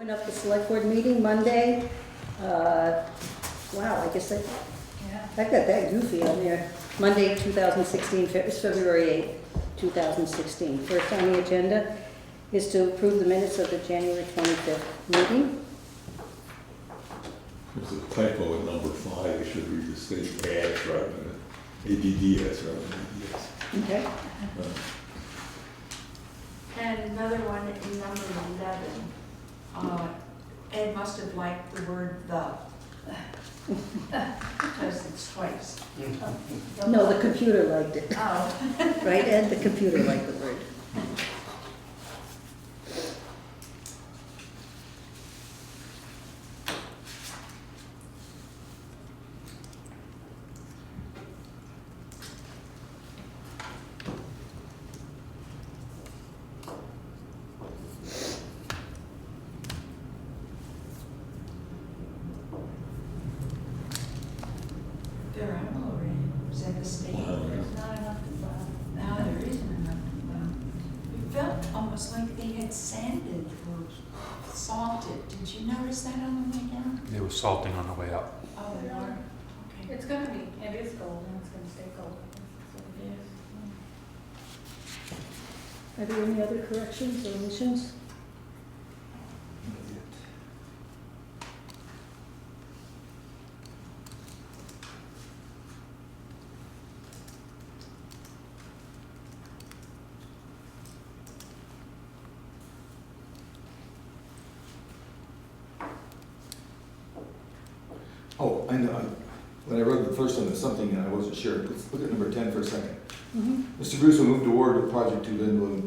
open up the select board meeting Monday. Wow, I guess I got that goofy on there. Monday, 2016, it's February 8th, 2016. First on the agenda is to approve the minutes of the January 25th meeting. There's a typo in number 5. It should read the state ads rather than ADDS rather than ADS. Okay. And another one in number 11. Ed must have liked the word "the" because it's twice. No, the computer liked it. Oh. Right, Ed? The computer liked the word. There are already. Is that a state? There's not enough to file. No, there isn't enough to file. It felt almost like they had sanded or salted. Did you notice that on the way down? They were salting on the way up. Oh, they are? Okay. It's gonna be, it is gold and it's gonna stay gold. So it is. Are there any other corrections or omissions? Oh, I know. When I read the first one, there's something I wasn't sure. Let's look at number 10 for a second. Mr. Bruce will move to award the project to Linwood.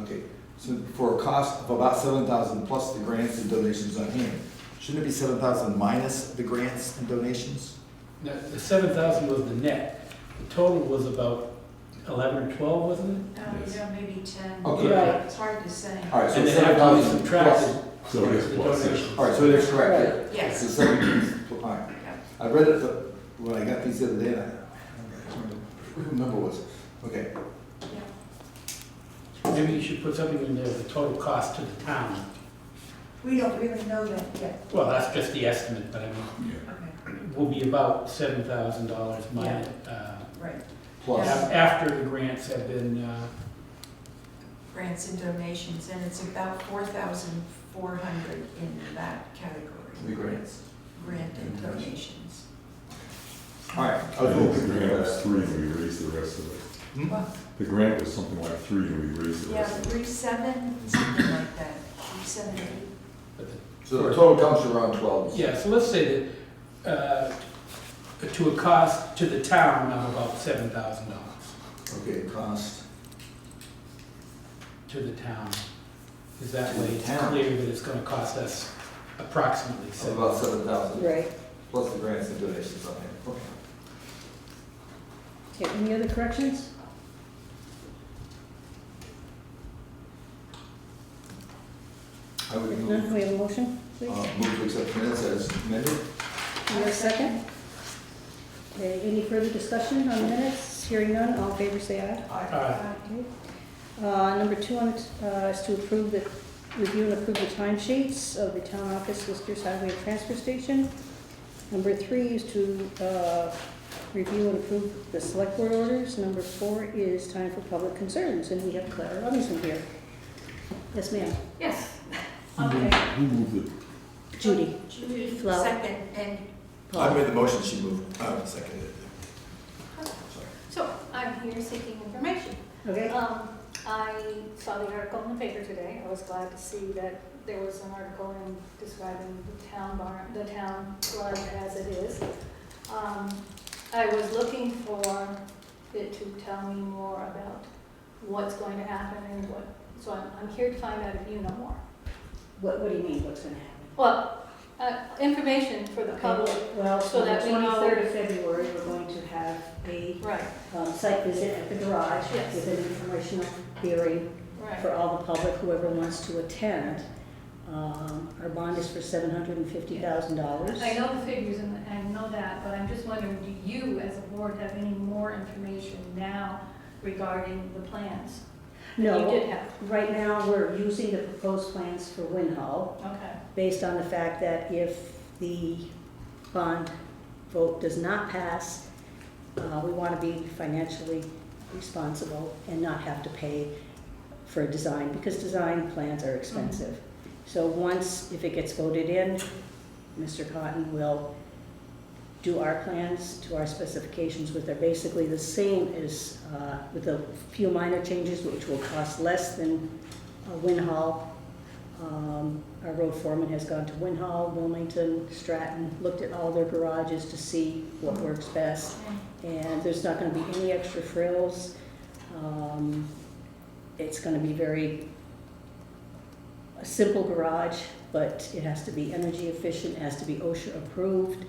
Okay, so for a cost of about $7,000 plus the grants and donations on hand. Shouldn't it be $7,000 minus the grants and donations? No, the 7,000 was the net. The total was about 11 or 12, wasn't it? Yes. Yeah, maybe 10. Okay. Right. It's hard to say. All right, so And then after you 7,000 subtract plus. it, So it is the plus, donations. All right, so it is correct. Yes. So 17, all right. Yeah. I read it when I got these the other day, and I don't remember what it was. Okay. Yeah. Maybe you should put something in there, the total cost to the town. We don't really know that yet. Well, that's just the estimate, but I mean, Yeah. Okay. it will be about $7,000 minus, Right. Plus. after the grants have been, Grants and donations, and it's about 4,400 in that category. The grants. Grant and donations. All right. I think the grant was 3 and we raised the rest of it. Hmm? Well, The grant was something like 3 and we raised the yeah, rest of it. 3.7, something like that. 3.78. So the total comes to around 12. yeah, so let's say that, to a cost to the town of about $7,000 Okay, cost. to the town. Is that To way the it's town. clear that it's gonna cost us approximately Of about 7,000. 7,000. Right. Plus the grants and donations on hand. Okay. Okay, any other corrections? I would If move, none, can we have a motion, please? move to accept minutes as amended. Do you have a second? Okay, any further discussion on the minutes? Hearing none, all in favor say aye. Aye. Okay. Number 2 on is to approve the, review and approve the timesheets of the town office, listers, highway, and transfer station. Number 3 is to review and approve the select board orders. Number 4 is time for public concerns, and we have Clara Robinson here. Yes, ma'am. Yes. Okay. Who moved it? Judy. Judy Flower. Second, and I made the motion, she moved, seconded it. Sorry. So I'm here seeking information. Okay. I saw the article in the paper today. I was glad to see that there was an article in describing the town barn, the town garage as it is. I was looking for it to tell me more about what's going to happen and what, so I'm here to find out if you know more. What do you mean, what's going to happen? Well, information for the public. Well, so on the that we know- 23rd of February, we're going to have a Right, site visit at the garage Yes. with an informational hearing right. for all the public, whoever wants to attend. Our bond is for $750,000. I know the figures and I know that, but I'm just wondering, do you as a board have any more information now regarding the plans? No. You did have, Right now, we're using the proposed plans for Win Hall, okay. based on the fact that if the bond vote does not pass, we want to be financially responsible and not have to pay for a design, because design plans are expensive. So once, if it gets voted in, Mr. Cotton will do our plans to our specifications, which are basically the same as, with a few minor changes, which will cost less than Win Hall. Our road foreman has gone to Win Hall, Wilmington, Stratton, looked at all their garages to see what works best. And there's not gonna be any extra frills. It's gonna be a simple garage, but it has to be energy efficient, it has to be OSHA approved.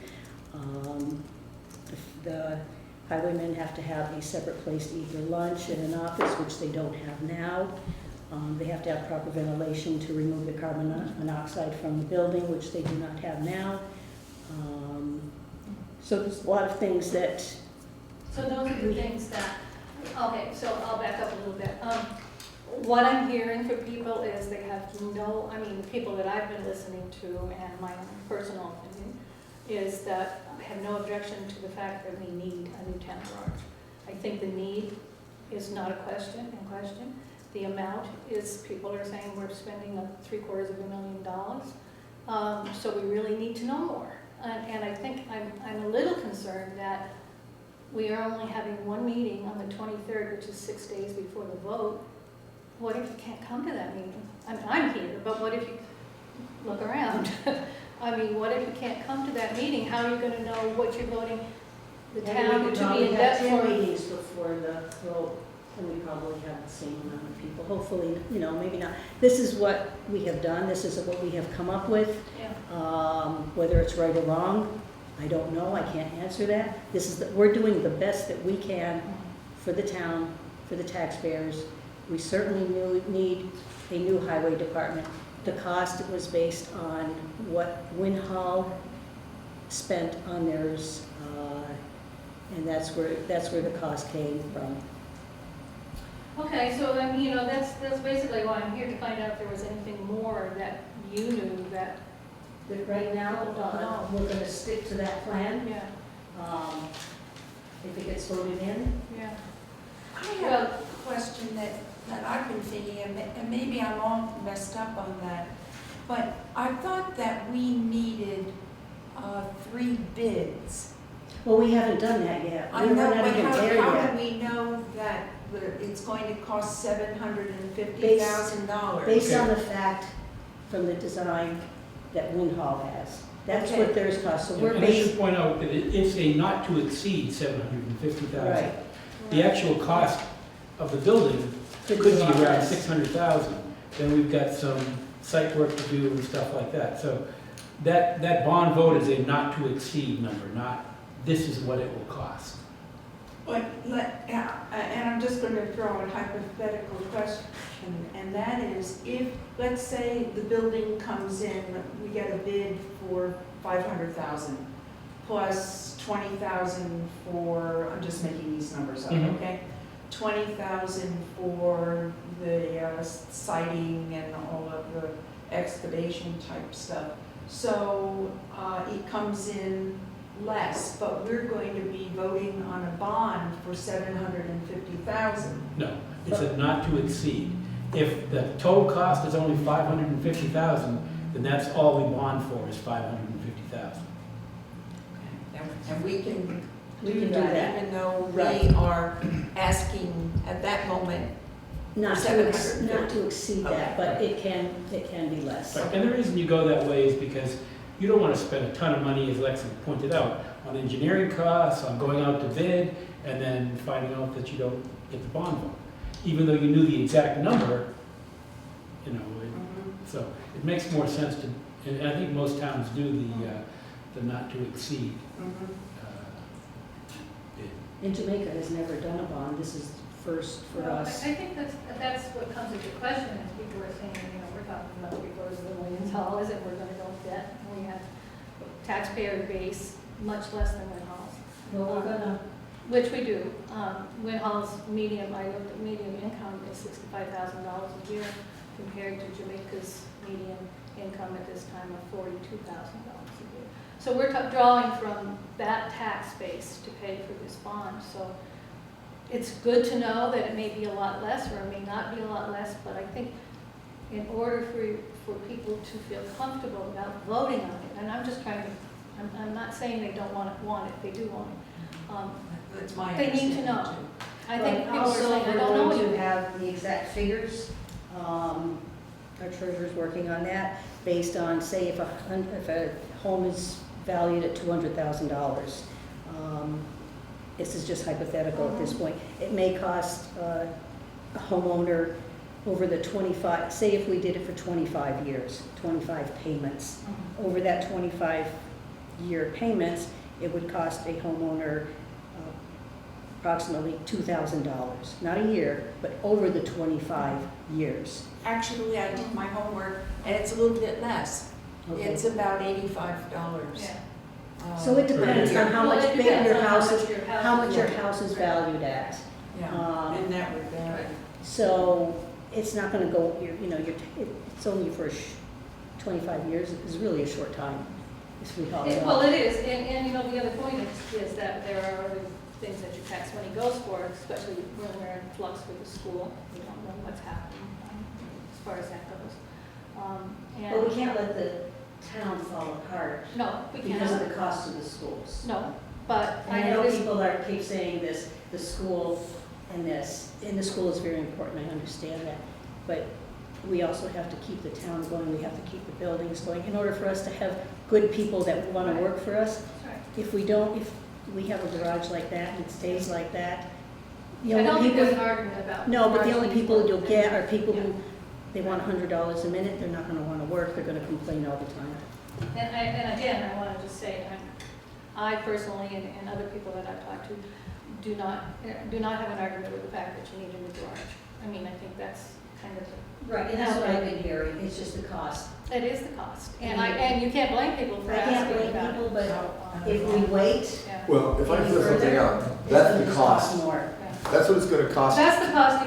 The highwaymen have to have a separate place to eat their lunch and an office, which they don't have now. They have to have proper ventilation to remove the carbon monoxide from the building, which they do not have now. So there's a lot of things that, So those are the things that, okay, so I'll back up a little bit. What I'm hearing from people is they have no, I mean, the people that I've been listening to and my own personal opinion is that I have no objection to the fact that we need a new town garage. I think the need is not a question. The amount is, people are saying we're spending $750,000. So we really need to know more. And I think I'm a little concerned that we are only having one meeting on the 23rd, which is 6 days before the vote. What if you can't come to that meeting? I mean, I'm here, but what if you look around? I mean, what if you can't come to that meeting? How are you going to know what you're voting the town to be in debt we have for? 2 meetings before the vote, and we probably have the same amount of people. Hopefully, maybe not. This is what we have done, this is what we have come up with. Yeah. Whether it's right or wrong, I don't know, I can't answer that. We're doing the best that we can for the town, for the taxpayers. We certainly need a new highway department. The cost was based on what Win Hall spent on theirs, and that's where the cost came from. Okay, so that's basically why I'm here, to find out if there was anything more that you knew that. But right now, we're gonna stick to that plan. Yeah, If it gets voted in. yeah. I have a question that I've been thinking, and maybe I'm all messed up on that, but I thought that we needed 3 bids. Well, we haven't done that yet. I We're know, not but even there how yet. do we know that it's going to cost $750,000? Based on the fact from the design that Win Hall has. That's what theirs cost, so we're And I should based, point out that it's a not to exceed $750,000. right. The actual cost of the building could be around less. $600,000. Then we've got some site work to do and stuff like that. So that bond vote is a not to exceed number, not this is what it will cost. But and I'm just going to throw a hypothetical question, and that is, if, let's say the building comes in, we get a bid for $500,000 plus $20,000 for, I'm just making these numbers up, Mhm. okay? $20,000 for the siding and all of the excavation type stuff. So it comes in less, but we're going to be voting on a bond for $750,000. No, it's a not to exceed. If the total cost is only $550,000, then that's all we bond for is $550,000. And we can We do can do that, that. even though Right. we are asking at that moment. Not to 750. exceed Okay. that, but it can be less. Right, and the reason you go that way is because you don't want to spend a ton of money, as Lexa pointed out, on engineering costs, on going out to bid, and then finding out that you don't get the bond vote. Even though you knew the exact number, so it makes more sense to, and I think most towns do the not to exceed bid. And Jamaica has never done a bond, this is first for Well, us. I think that's what comes into question, is people are saying, we're talking about 3/4 of $1 million, and we're gonna go with debt, and we have taxpayer base much less than Win Hall's. Well, which we do. Winhall's medium, I looked at medium income is $65,000 a year compared to Jamaica's median income at this time of $42,000 a year. So we're drawing from that tax base to pay for this bond. So it's good to know that it may be a lot less or it may not be a lot less, but I think in order for people to feel comfortable about voting on it, and I'm just trying to, I'm not saying they don't want it, they do want it. That's my They need to know. understanding, too. I think people are Also, saying, I we're don't know going to you. have the exact figures. Our treasurer's working on that, based on, say, if a home is valued at $200,000. This is just hypothetical at this point. It may cost a homeowner over the 25, say if we did it for 25 years, 25 payments. Over that 25-year payments, it would cost a homeowner approximately $2,000. Not a year, but over the 25 years. Actually, I did my homework, and it's a little bit less. Okay. It's about $85. Yeah. So it depends on how Well, much it bigger depends your on house is, your how much your is. house is valued at. Yeah, and that would vary. So it's not gonna go, it's only for 25 years, it's really a short time. If we call it. Well, it is, and the other point is that there are other things that your tax money goes for, especially when we're in flux with the school. We don't know what's happening as far as that goes. But we can't let the town fall apart No, we because of can't. the cost of the schools. No, but And I know people keep saying this, the school and this, and the school is very important, I understand that. But we also have to keep the town going, we have to keep the buildings going, in order for us to have good people that want to work for us. Right. If we we have a garage like that and it stays like that, the I don't only think there's an people, argument about. no, but the only people you'll get are people Yeah. who, they want $100 a minute, they're not going to want to work, they're going to complain all the time. And again, I want to just say, I personally and other people that I've talked to do not have an argument with the fact that you need a new garage. I mean, I think that's kind of. Right, and that's what I've been hearing, it's just the cost. It is the cost, and you can't blame people for I can't asking blame about people, it. but So, if we wait yeah. Well, if I any throw something further, out, it's that's gonna the just cost. more. Yeah. That's what it's gonna cost. That's the cost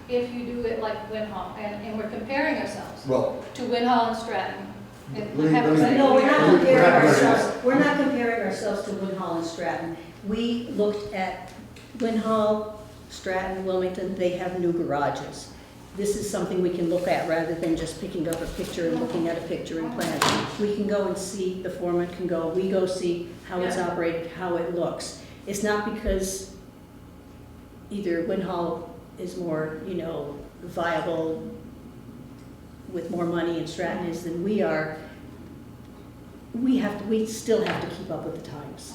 if you do it like Winhall, and we're comparing ourselves Well, to Winhall and Stratton. And Let me- have to let me- say- No, we're not We're comparing not ourselves, we're not comparing ourselves to Winhall and Stratton. We looked at Winhall, Stratton, Wilmington, they have new garages. This is something we can look at rather than just picking up a picture and looking at a picture and plan. We can go and see, the foreman can go, we go see how it's Yeah. operated, how it looks. It's not because either Winhall is more, viable with more money and Stratton is than we are. We still have to keep up with the times.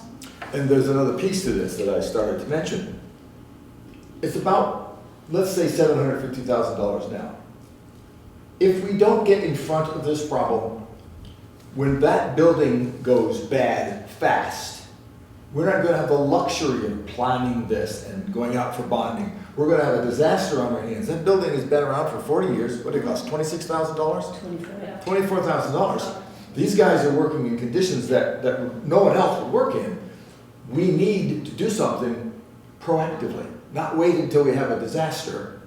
and there's another piece to this that I started to mention. It's about, let's say, $750,000 now. If we don't get in front of this problem, when that building goes bad fast, we're not gonna have the luxury of planning this and going out for bonding. We're gonna have a disaster on our hands. That building has been around for 40 years. What did it cost, $26,000? 24. Yeah. $24,000. These guys are working in conditions that no one else would work in. We need to do something proactively, not wait until we have a disaster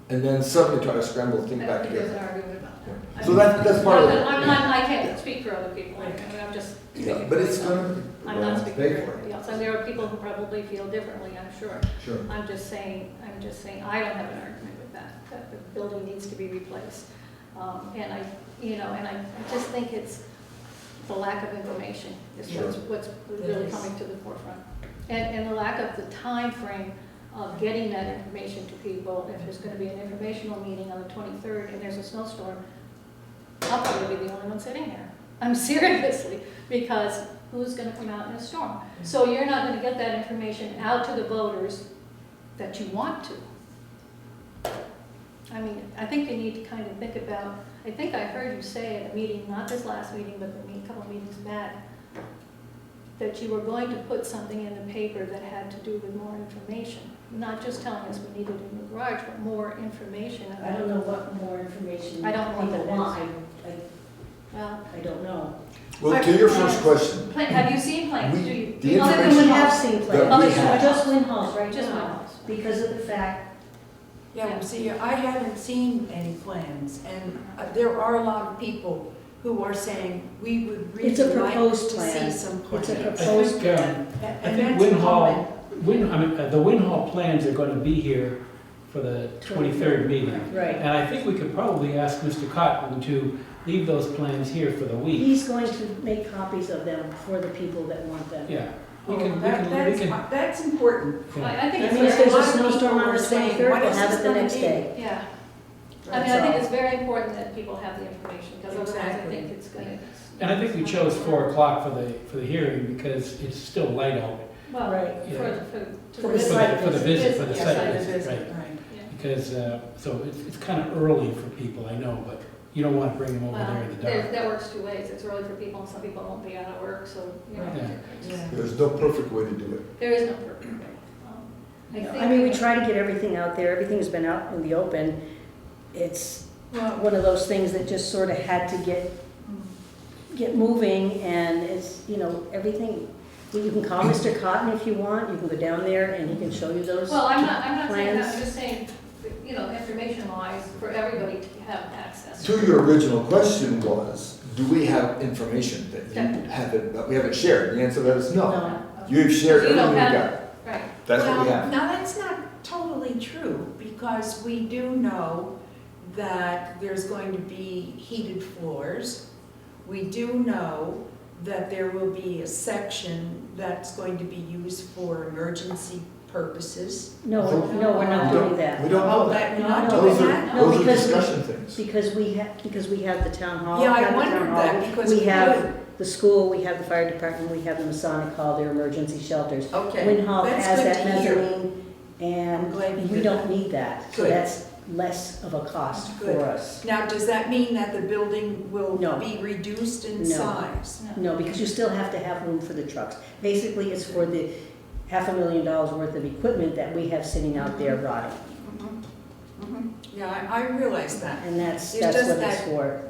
and then suddenly try to scramble things I back think there's an together. argument about that. Yeah. So that's part of it. I can't speak for other people, I'm just. Yeah, speaking but for it's myself. gonna, I'm we'll not have to speaking pay for for it. everybody else, and there are people who probably feel differently, I'm sure. Sure. I'm just saying, I don't have an argument with that the building needs to be replaced. And I just think it's the lack of information is Sure. what's really Yes. coming to the forefront. And the lack of the time frame of getting that information to people. If there's gonna be an informational meeting on the 23rd and there's a snowstorm, I'll probably be the only one sitting there. I'm seriously, because who's gonna come out in a storm? So you're not gonna get that information out to the voters that you want to. I mean, I think you need to kind of think about, I think I heard you say at a meeting, not this last meeting, but a couple of meetings back, that you were going to put something in the paper that had to do with more information. Not just telling us we needed a new garage, but more information about. I don't know what more information I don't know what people that want. Well, I don't know. Well, to your first question, have you seen plans? We- Do you? The Other than information we have seen that plans, we have. just Winhalls, right Just now, Winhalls. because of the fact, Yeah, well, see, I haven't seen any plans, and there are a lot of people who are saying, we would really It's a like proposed to plan. see some It's a plans. proposed I think, plan. I And think that's common. the Winhall plans are gonna be here for the 23rd meeting. Right. And I think we could probably ask Mr. Cotton to leave those plans here for the week. He's going to make copies of them for the people that want them. Yeah. We Oh, can, that's important. yeah. I think I it's mean, if very, there's a lot of people snowstorm on are the saying, 23rd, what we'll is have this it the gonna next be? day. yeah. I That's mean, I think all. it's very important that people have the information, because otherwise I Exactly. think it's gonna. And I think we chose 4 o'clock for the hearing because it's still light out. Well, Right. Yeah. for For the visit. site For the visit, for the Yes, site I visit, visit, right. right. Yeah. Because, so it's kind of early for people, I know, but you don't want to bring them over Well, there in the dark. that works two ways. It's early for people, and some people won't be out of work, so, you know. Right. Yeah. Yeah. There's no perfect way to do it. There is no perfect way. I mean, we try to get everything out there, everything's been out in the open. It's Well, one of those things that just sort of had to get moving, and it's, you know, everything, you can call Mr. Cotton if you want, you can go down there and he can show you those Well, I'm not saying that, plans. I'm just saying, you know, information wise, for everybody to have access. To your original question was, do we have information that Yeah. you haven't, that we haven't shared? The answer to that is no. No. You've shared You don't everything you've have- got. Right. That's what we Well, have. now, that's not totally true, because we do know that there's going to be heated floors. We do know that there will be a section that's going to be used for emergency purposes. No, we're not doing that. We don't know Oh, that. you're not No, doing Those are, that? No, those are because- discussion things. Because we have the town hall. Yeah, we I have the town wondered hall, that, because We we have would. the school, we have the fire department, we have the Masonic Hall, their emergency shelters. Okay, Winhall that's has good that to hear. mezzanine, I'm glad to and we hear don't need that. So Good. that's less of a cost Good. for us. Now, does that mean that the building will No. be reduced in No. size? No, because you still have to have room for the trucks. Basically, it's for the $500,000 worth of equipment that we have sitting out there rotting. Yeah, I realize that. And that's It's what just it's that- for.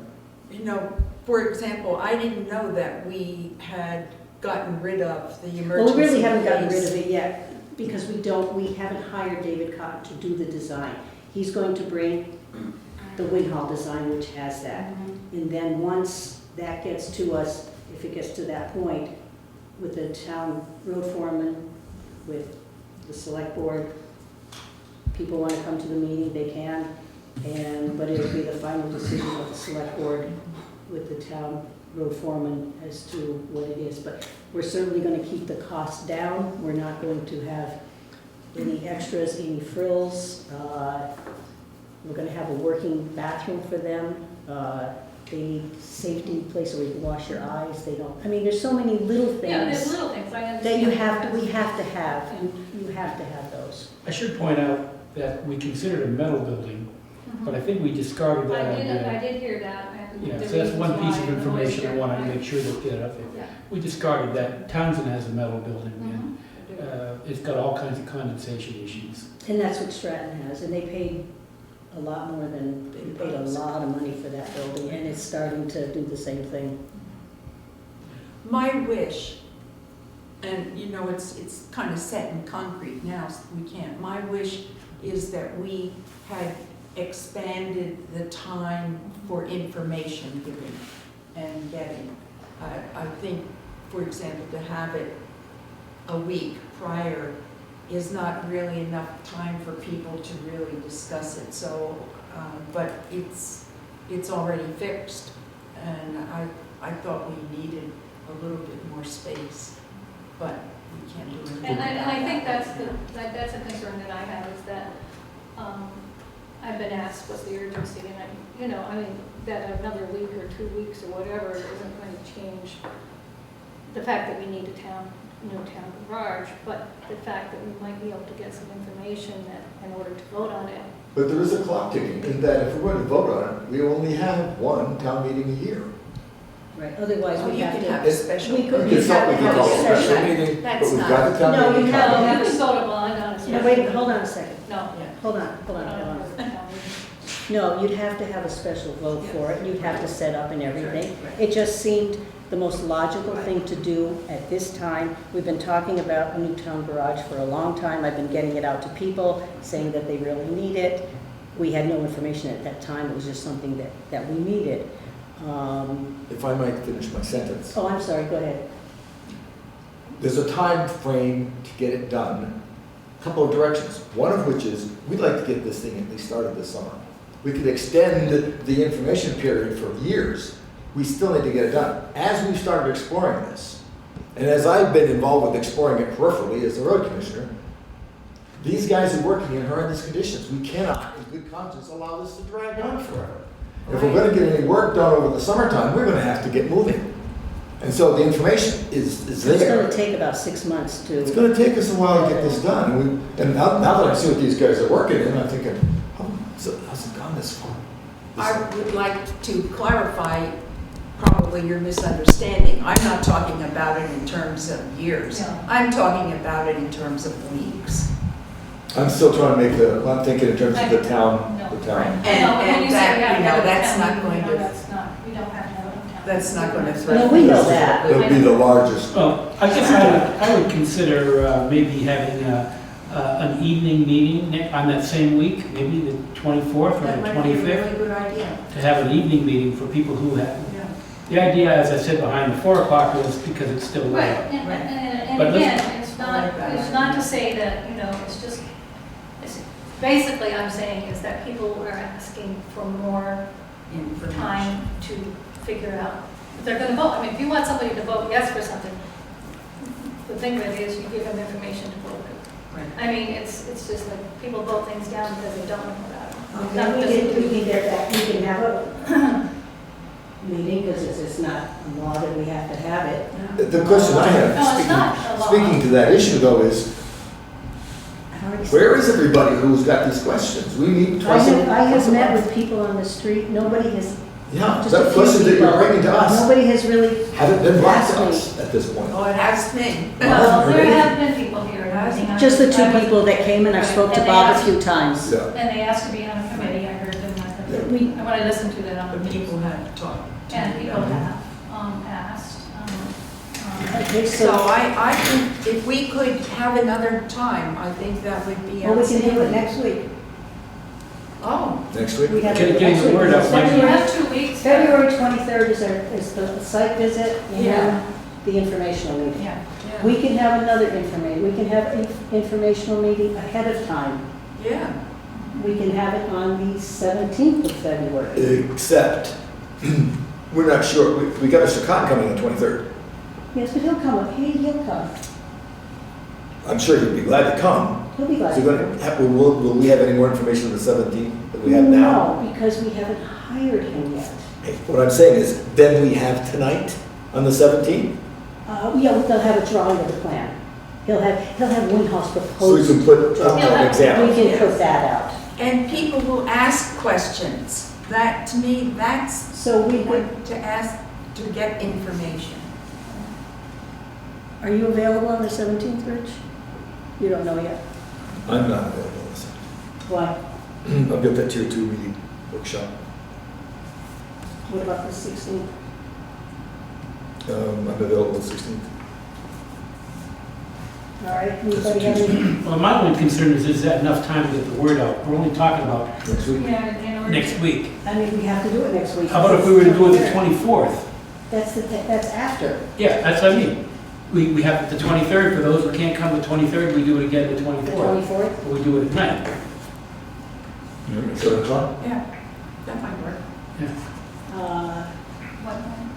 You know, for example, I didn't know that we had gotten rid of the emergency. Well, we really haven't gotten rid base. of it yet, because we haven't hired David Cotton to do the design. He's going to bring the Winhall design, which has that. And then once that gets to us, if it gets to that point, with the town road foreman, with the select board, people want to come to the meeting, they can. But it'll be the final decision of the select board with the town road foreman as to what it is. But we're certainly going to keep the costs down. We're not going to have any extras, any frills. We're going to have a working bathroom for them. They need safety place where you can wash your eyes. They don't, I mean, there's so many little Yeah, there's things little things, I understand. that we have to have. You have to have those. I should point out that we considered a metal building, but I think we discarded that idea. I did hear that, and Yeah, the so that's one reasons piece of why, the information I moisture. wanted to make sure that get up there. Yeah. We discarded that. Townsend has a metal building, and Mhm. it's got all kinds of condensation issues. And that's what Stratton has, and they paid a lot more than, they paid a lot of money for that building, and it's starting to do the same thing. My wish, and you know, it's kind of set in concrete now, so we can't, my wish is that we had expanded the time for information giving and getting. I think, for example, to have it a week prior is not really enough time for people to really discuss it, so, but it's already fixed, and I thought we needed a little bit more space, but we can't do anything. And I about think that. that's a concern that I have, is that, I've been asked what's the urgency, and I mean, that another week or 2 weeks or whatever isn't going to change the fact that we need a new town garage, but the fact that we might be able to get some information that, in order to vote on it. But there is a clock ticking, in that if we're going to vote on it, we only have one town meeting a year. Right, otherwise Oh, we you have can to. have a special. We could- We can call it a special session. meeting, but That's we've not- got the town No, meeting. you have- calendar. You can vote a bond on it. No, wait, hold on a second. No. Yeah. Hold on. No, you'd have to have a special vote for it, you'd have to set up and everything. Right. It just seemed the most logical thing to do at this time. We've been talking about a new town garage for a long time. I've been getting it out to people, saying that they really need it. We had no information at that time, it was just something that we needed. If I might finish my sentence. Oh, I'm sorry, go ahead. There's a time frame to get it done, a couple of directions. One of which is, we'd like to get this thing at least started this summer. We could extend the information period for years. We still need to get it done. As we've started exploring this, and as I've been involved with exploring it peripherally as the road commissioner, these guys are working in horrendous conditions. We cannot, in good conscience, allow this to drag on forever. If we're gonna get any work done over the summertime, we're gonna have to get moving. And so the information is It's there. gonna take about 6 months to. It's gonna take us a while to get this done. And now that I see what these guys are working in, I'm thinking, how's it gone this far? I would like to clarify probably your misunderstanding. I'm not talking about it in terms of years. No. I'm talking about it in terms of weeks. I'm still trying to I'm thinking in terms of the town, No. the town. And when you say that, we have you to have know, it that's down, not going no, to, that's not, we don't have to have it on town. that's not going to No, threaten. we know that. It'll be the largest. Well, I guess I would consider maybe having an evening meeting on that same week, maybe the 24th or That the might be a 25th, really good idea. to have an evening meeting for people who have. Yeah. The idea, as I said, behind the 4 o'clock was because it's still Right, late. and But let's- again, it's not to say that, it's just, basically I'm saying is that people are asking for more Information. time to figure out if they're gonna vote. I mean, if you want somebody to vote yes for something, the thing with it is you give them information to vote with. Right. I mean, it's just like people vote things down because they don't know about it. Okay, Not we because- can get that, we can have a meeting, because it's not a law that we have to have it. The question I No, it's have, not a law. speaking to that issue though, is I already said- where is everybody who's got these questions? We meet I twice a have, I have month. met with people on the street, nobody has, Yeah, just a that few question that you're people. bringing to us Nobody has really, haven't been brought asked to me. us at this point. Oh, it has me. Well, Really? there have been people here. I just the two was- people that came and I spoke to And they Bob a asked- few times. Yeah. And they asked to be on a committee, I heard them, Yeah. when I listened to that on the But meeting. people have talked. to And me people about it. have asked. Okay, So so, I think if we could have another time, I think that would be well, we can outstanding. do it next week. Oh, Next week? We have Get- it getting next the week. word out, You February- have 2 weeks. February 23rd is the site visit and Yeah. then the informational meeting. Yeah. yeah. We can have another we can have informational meeting ahead of time. Yeah. We can have it on the 17th of February. Except, we're not sure, we got Mr. Cotton coming on the 23rd. Yes, but he'll come, he'll come. I'm sure he'd be glad to come. He'll be glad Is he to gonna, come. will we have any more information on the 17th that we have now? No, because we haven't hired him yet. Hey, what I'm saying is, then we have tonight on the 17th? Yeah, they'll have a drawing of the plan. He'll have Winhouse So we propose. can put Yeah. an example. We can put that out. And people will ask questions. That, to me, that's So we would, what to ask, to get information. are you available on the 17th, Rich? You don't know yet. I'm not available. Why? I've got that tier 2 meeting workshop. What about the 16th? I'm available the 16th. All right, anybody have any? Well, my only concern is that enough time to get the word out? We're only talking about Next week? Yeah, in order next to- week. I mean, we have to do it next week. How about if we were to do it the 24th? That's after. Yeah, that's what I mean. We have it the 23rd, for those who can't come the 23rd, we do it again the The 24th. 24th? Or we do it at night. 7 o'clock? Yeah, that might work. What time?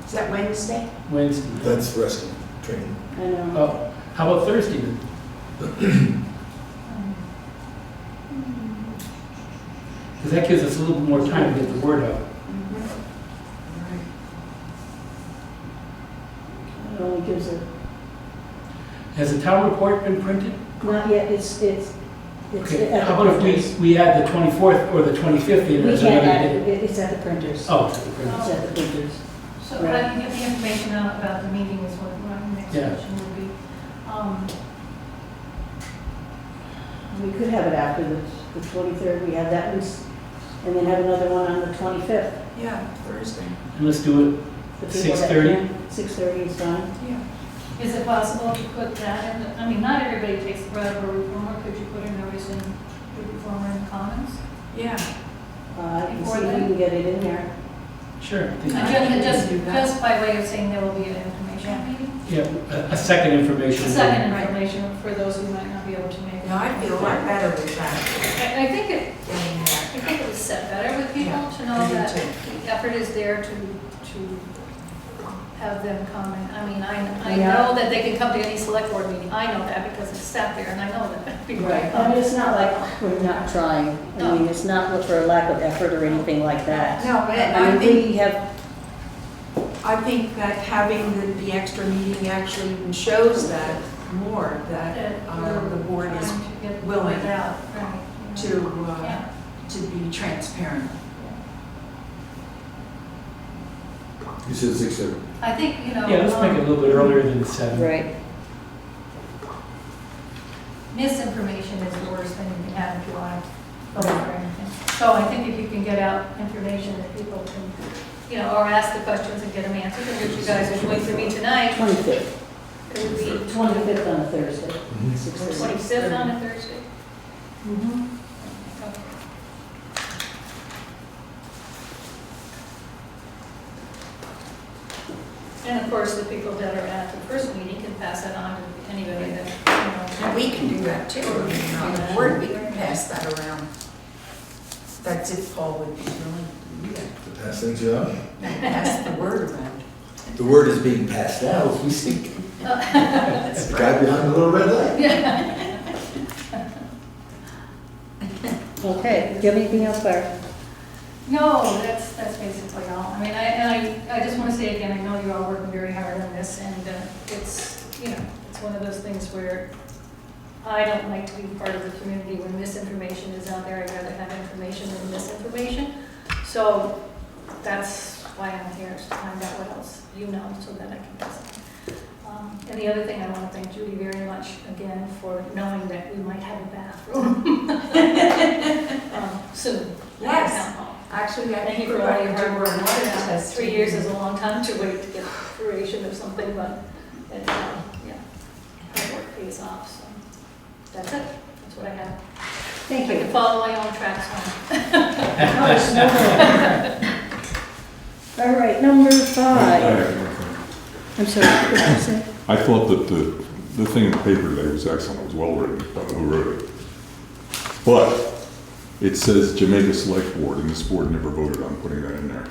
Is that Wednesday? Wednesday. That's rescue training. I know. Oh, how about Thursday then? Because that gives us a little bit more time to get the word out. It only gives a, Has the town report been printed? not yet, it's Okay, at how the about if printers. we add the 24th or the 25th in We as can't another add, day? it's at the printers. Oh, it's at the printers. It's at the printers. So how do you get the information out about the meeting is what my next Yeah. question would be. We could have it after the 23rd, we have that one and then have another one on the 25th. Yeah, Thursday. And let's do The it people that 6:30. can. 6:30 is fine. Yeah. Is it possible to put that in, I mean, not everybody takes the road for reformer, could you put a notice in the reformer in the comments? Yeah. I can see if we can get it in there. Sure. I think- And just, do that. just by way of saying there will be an information meeting? Yeah, a second information. Second information for those who might not be able to make it. No, I feel a lot better with that. I think it, Getting that. I think it was set better with people Yeah, to know I do that too. the effort is there to have them come and, I mean, I Yeah. know that they can come to any select board meeting. I know that because I've sat there and I know that people I come. mean, it's not like we're not trying. I mean, it's not for a lack of effort or anything like that. No, but I I mean, think, we have, that having the extra meeting actually even shows that more, that the board is Trying to get the willing word out, right. to, Yeah. to be transparent. You said 6:30. I think, you know. Yeah, let's make it a little bit earlier than 7. right, Misinformation is the worst thing you can have if you want to vote for anything. So I think if you can get out information that people can, you know, or ask the questions and get them answered, and what you guys are doing for me tonight, 25th. it would be 25th on a Thursday. Mhm. 6:30. 25th on a Thursday. Mhm. Okay. And of course, the people that are at the first meeting can pass that on to anybody that, you know. And we can do that too, I mean, on the board, we can pass that around. That's if Paul would be willing to do that, To pass things around. pass the word around. The word is being passed out as we speak. That's The guy behind the little red light. Okay, do you have anything else, Claire? No, that's basically all. I mean, I just want to say again, I know you're all working very hard on this, and it's, you know, it's one of those things where I don't like to be part of the community when misinformation is out there. I'd rather have information than misinformation. So that's why I'm here, is to find out what else you know, so that I can pass it. And the other thing, I want to thank Judy very much again for knowing that we might have a bathroom soon. at Yes. Town Hall. Actually, I Thank think you we're for all going your to do hard a work. water test. 3 years is a long time to wait to get creation of something, but it, yeah, hard work pays off, so that's it. That's what I have. Thank I you. can follow my own tracks home. No, it's never- All right, number 5. I'm sorry, what did you say? I thought that the thing in the paper today was excellent, it was well written, I don't know who wrote it. But it says Jamaica Selectboard, and this board never voted on putting that in there.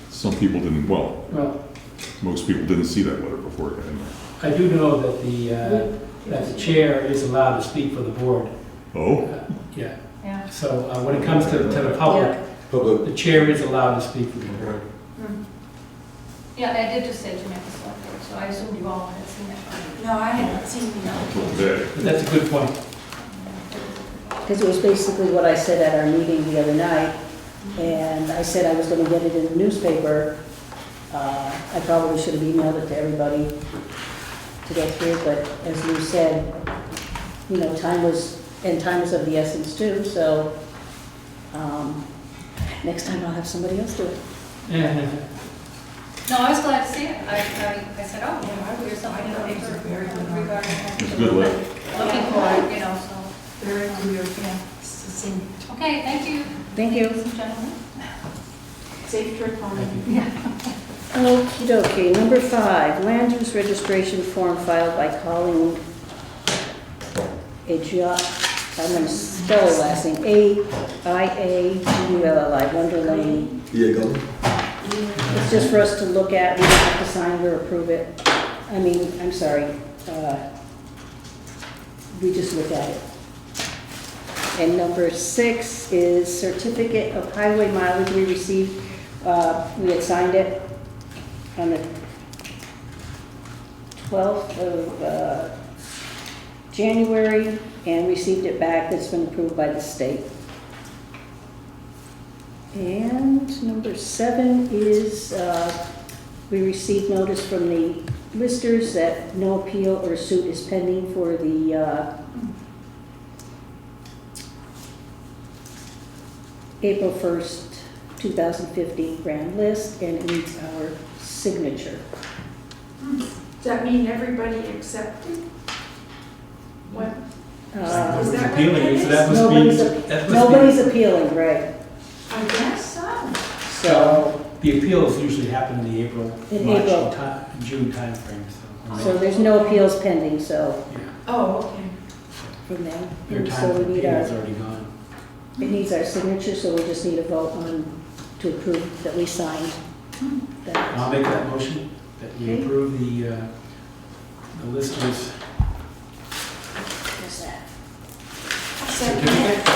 Some people didn't, well, Well, most people didn't see that letter before it got in there. I do know that the chair is allowed to speak for the board. Oh? Yeah, Yeah. so when it comes to the public, Public. the chair is allowed to speak for the board. Yeah, I did just say Jamaica Selectboard, so I assumed you all had seen it. No, I haven't seen the Today. But that's a good point. Because it was basically what I said at our meeting the other night, and I said I was gonna get it in the newspaper. I probably should have emailed it to everybody to get through, but as you said, you know, time was of the essence too, so, next time I'll have somebody else do it. No, I was glad to see it. I said, oh, Yeah, I here's was- something I in the thought it was paper a very good article. regarding that. It's a good letter. Looking for it, you know, so. very clear, Yeah. succinct. Okay, thank you, Thank you. ladies and gentlemen. Safe trip home. Thank you. Okey dokey, number 5, land use registration form filed by Colleen I'm gonna spell her last name, Iagulli, Wonder Lane. Iagulli. It's just for us to look at, we don't have to sign or approve it. I mean, I'm sorry, we just look at it. And number 6 is certificate of highway mileage we received. We had signed it on the 12th of January and received it back. That's been approved by the state. And number 7 is we received notice from the listers that no appeal or suit is pending for the April 1st, 2015 grand list, and it needs our signature. Does that mean everybody accepted? What? Is that Nobody's what appealing that it, so is? that must Nobody's, be, that must nobody's appealing, right? I guess so. So, be, the appeals usually happen in the April, In March, April. June timeframe, so. so there's no appeals pending, so, Yeah, Oh, okay. from them. your And time so for we need appeal our, is already gone. it needs our signature, so we just need a vote on, to approve that we signed that. I'll make that motion, that we Okay. approve the listers What's that? certificate.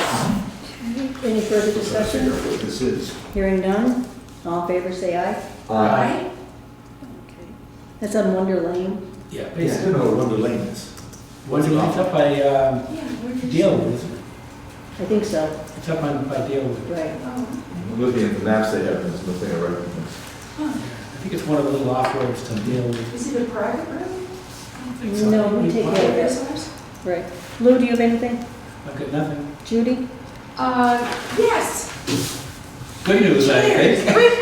Any further I figure discussion? out what this is. Hearing none, all in favor say aye. Right? Okay. That's on Wonder Lane. Yeah, Yeah, I basically. don't know what Wonder Lane is. What's it, it's up by Yeah, where did you- Dalewood, isn't it? I think so, It's up by Dalewood. right. Oh, I'm looking at the maps they have, and there's nothing I recognize. huh. I think it's one of the little off-roads to Dalewood. Is it a private road? I think so. No, we take care of Is it. ours? Right. Lou, do you have anything? I've got nothing. Judy? Yes. Good news, I Cheers, think. three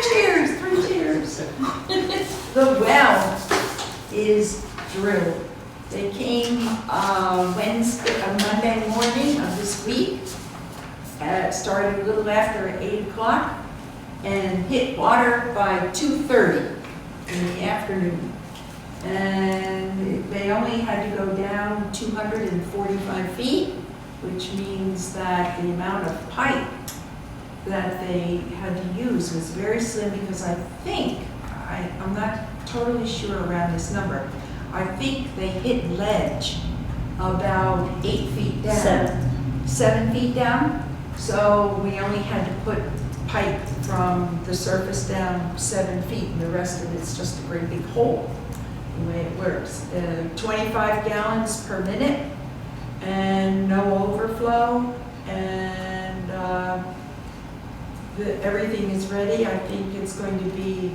cheers. The well is drilled. They came Monday morning of this week. Started a little after 8 o'clock and hit water by 2:30 in the afternoon. And they only had to go down 245 feet, which means that the amount of pipe that they had to use was very slim, because I think, I'm not totally sure around this number, I think they hit ledge about 8 feet down. 7 feet down. So we only had to put pipe from the surface down 7 feet, and the rest of it's just a great big hole, the way it works. 25 gallons per minute, and no overflow, and everything is ready. I think it's going to be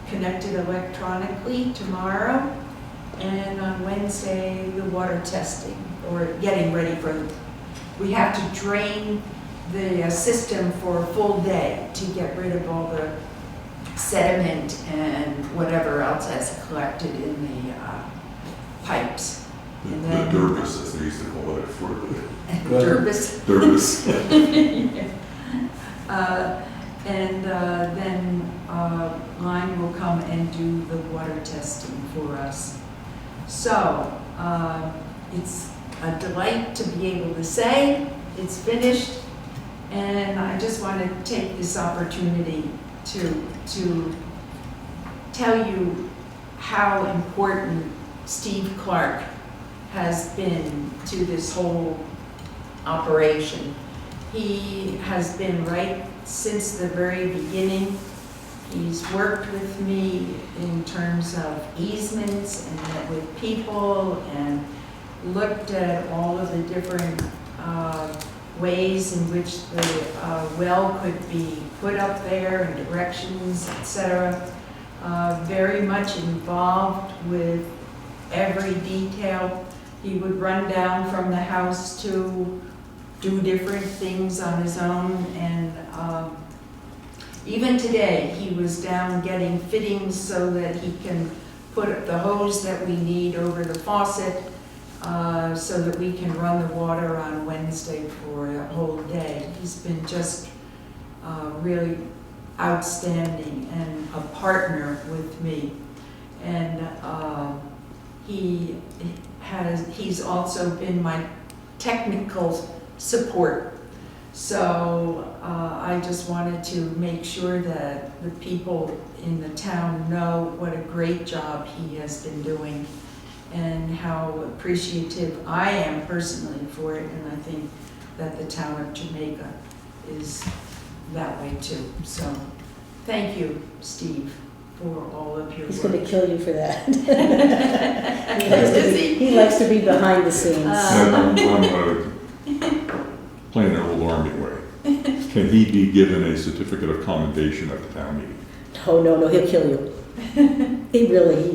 connected electronically tomorrow, and on Wednesday, the water testing, or getting ready for, we have to drain the system for a full day to get rid of all the sediment and whatever else has collected in the pipes. And The then- Durbus, as they used to call it for Durbus. Durbus. Then Line will come and do the water testing for us. So, it's a delight to be able to say it's finished, and I just want to take this opportunity to tell you how important Steve Clark has been to this whole operation. He has been right since the very beginning. He's worked with me in terms of easements and met with people and looked at all of the different ways in which the well could be put up there and directions, etc. Very much involved with every detail. He would run down from the house to do different things on his own, and even today he was down getting fittings so that he can put the hose that we need over the faucet so that we can run the water on Wednesday for a whole day. He's been just really outstanding and a partner with me, and he's also been my technical support. So I just wanted to make sure that the people in the town know what a great job he has been doing and how appreciative I am personally for it, and I think that the town of Jamaica is that way too. So thank you, Steve, for all of your He's work. gonna kill you for that. Is he? He likes to be behind the scenes. I'm playing the old army way. Can he be given a certificate of commendation at the town meeting? Oh, no, he'll kill you. He will. He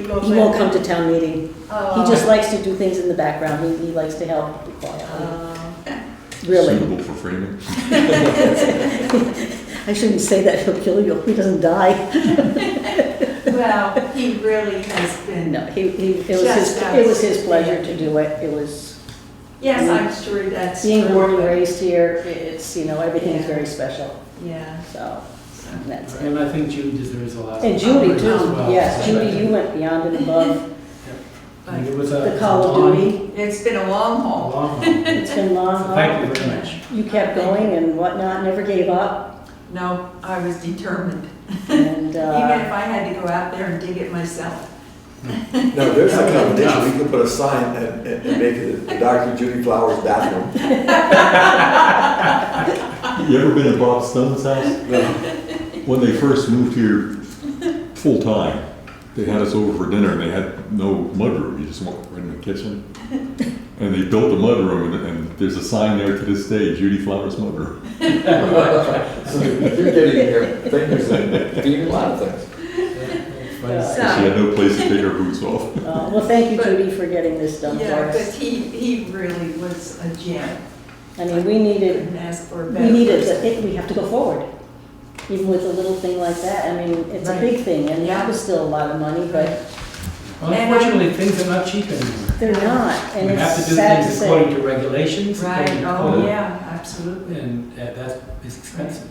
He won't come to town meeting. Oh. He just likes to do things in the background. He likes to help be quiet. Really. Suitable for framing? I shouldn't say that, he'll kill you, he doesn't die. Well, he really has been. No, it was his pleasure to do it, it was, Yes, I'm sure that's. being true, born and but- raised here, it's, everything is very special, Yeah. so, that's it. And I think Judy deserves a lot. And Judy as too, well. yes, So I Judy, think- you went beyond and above I think it was the a call of long- duty. It's been a long a haul. long haul. It's been long, So thank you very much. You kept going and whatnot, never gave up, No, I was determined. and, Even if I had to go out there and dig it myself. No, there's a combination, we could put a sign and make it Dr. Judy Flower's bathroom. You ever been to Bob Stone's house? No. When they first moved here full-time, they had us over for dinner and they had no mudroom, you just walk right in the kitchen. And they built a mudroom and there's a sign there to this day, Judy Flower's mudroom. So you're getting your fingers in, doing a lot of things. She had no place to take her boots off. well, thank you, Judy, for getting this done for Yeah, but us. he really was a gem. I mean, we needed, Couldn't ask for a we better needed, person. we have to go forward, even with a little thing like that, I mean, it's a Right. big thing, and Yeah. that was still a lot of money, but Well, unfortunately, things are not cheap anymore. they're not, and We have to it's do sad to things according say. to regulations, Right, according to oh, code, yeah, absolutely. and that is expensive.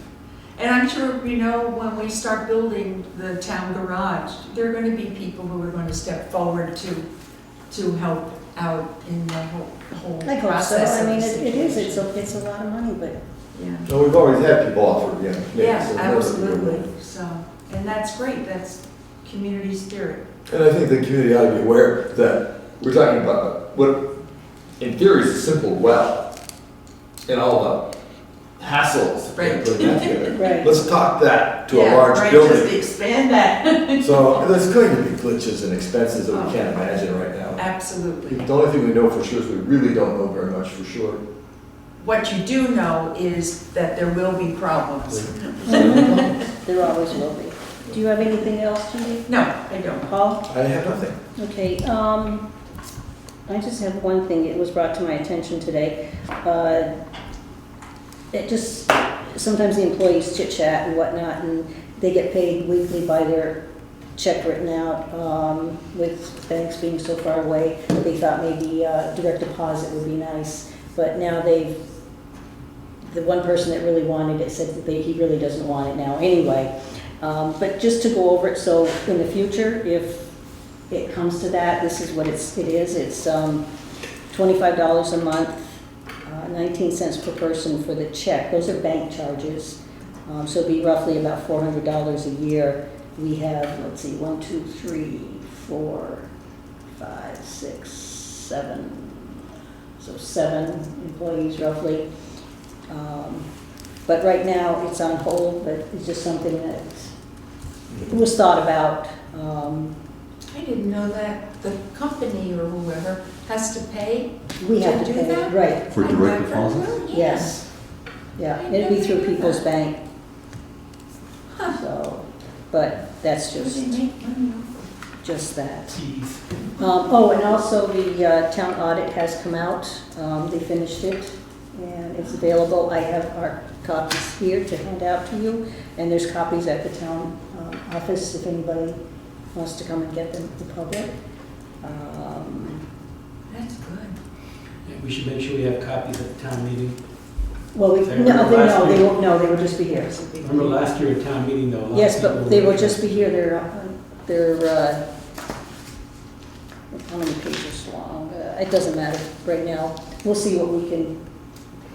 And I'm sure, when we start building the town garage, there are gonna be people who are gonna step forward to help out in the whole I hope so, process I of mean, the it is, situation. it's a lot of money, but Yeah, No, we've always had people offer, yeah. yeah, so- absolutely, so, and that's great, that's community spirit. And I think the community ought to be aware that we're talking about what, in theory, is a simple well, and all the hassles of Right. putting that together. Right. Let's talk that to a Yeah, large right, building. just expand that. So there's going to be glitches and expenses that we can't imagine right now. Absolutely. The only thing we know for sure is we really don't know very much for sure. What you do know is that there will be problems. there always will be. Do you have anything else, Judy? No, I don't. Paul? I have nothing. Okay, I just have one thing, it was brought to my attention today. It just, sometimes the employees chit chat and whatnot, and they get paid weekly by their check written out, with banks being so far away. They thought maybe direct deposit would be nice, but now the one person that really wanted it said that he really doesn't want it now anyway. But just to go over it, so in the future, if it comes to that, this is what it is. It's $25 a month, 19 cents per person for the check. Those are bank charges. So it'd be roughly about $400 a year. We have, let's see, 1, 2, 3, 4, 5, 6, 7. So 7 employees roughly. But right now, it's on hold, but it's just something that was thought about. I didn't know that the company or whoever has to pay. We have To to do pay, that? right, For I direct never deposit? knew, yes. Yeah, I it'd be never through knew People's that. Bank, Huh. so, but that's Where do just, they make money just that. Geez. Oh, and also the town audit has come out, they finished it, and it's available. I have our copies here to hand out to you, and there's copies at the town office if anybody wants to come and get them, the public. That's good. Yeah, we should make sure we have copies at the town meeting. Well, Is that last they week? won't, no, they will just be here. Remember last year at town meeting though? a lot of Yes, people but they were- will just be here, they're, how many pages long? It doesn't matter right now. We'll see what we can,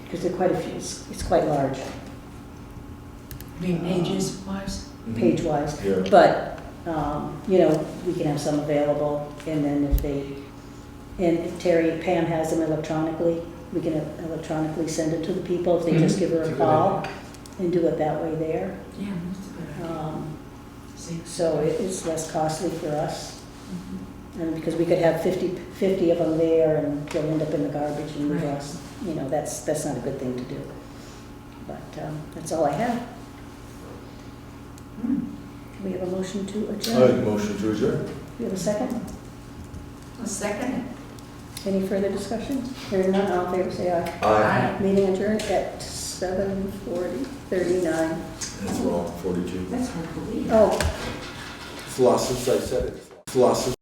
because there are quite a few, it's quite large, I mean, pages wise. page-wise. Yeah. But, we can have some available, and then if they, and Pam has them electronically, we can electronically send it to the people if they just give her That's a a good call idea. and do it that way there. Yeah, that's a good idea. See. So it's less costly for us. Mhm. And because we could have 50 of them there and they'll end up in the garbage and we've Right. lost, that's not a good thing to do. But that's all I have. Hmm. We have a motion to I adjourn. make a motion to adjourn. We have a second? I'll second Any further discussion? Hearing none, all in favor, say aye. Aye. Meeting adjourned at 7:39. That's wrong, 42. That's hard to believe. Oh, It's lost since I said it. It's lost since